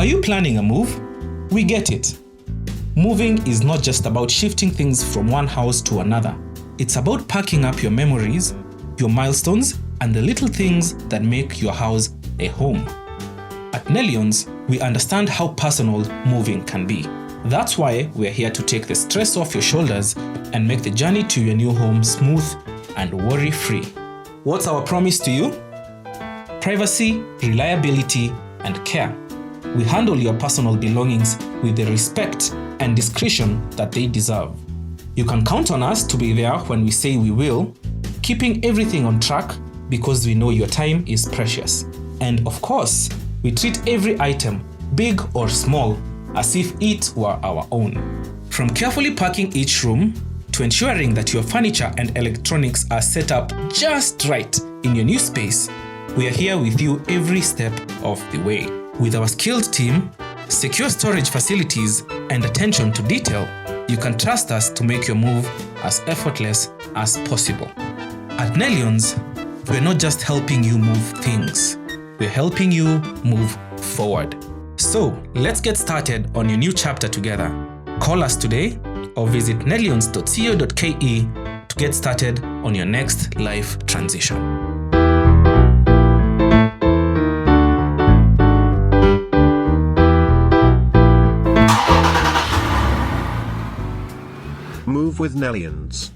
Are you planning a move? We get it. Moving is not just about shifting things from one house to another. It's about packing up your memories, your milestones, and the little things that make your house a home. At Nellions, we understand how personal moving can be. That's why we're here to take the stress off your shoulders and make the journey to your new home smooth and worry-free. What's our promise to you? Privacy, reliability, and care. We handle your personal belongings with the respect and discretion that they deserve. You can count on us to be there when we say we will, keeping everything on track because we know your time is precious. And of course, we treat every item, big or small, as if it were our own. From carefully packing each room to ensuring that your furniture and electronics are set up just right in your new space, we are here with you every step of the way. With our skilled team, secure storage facilities, and attention to detail, you can trust us to make your move as effortless as possible. At Nellions, we're not just helping you move things, we're helping you move forward. So, let's get started on your new chapter together. Call us today or visit nellions.co.ke to get started on your next life transition. Move with Nellions.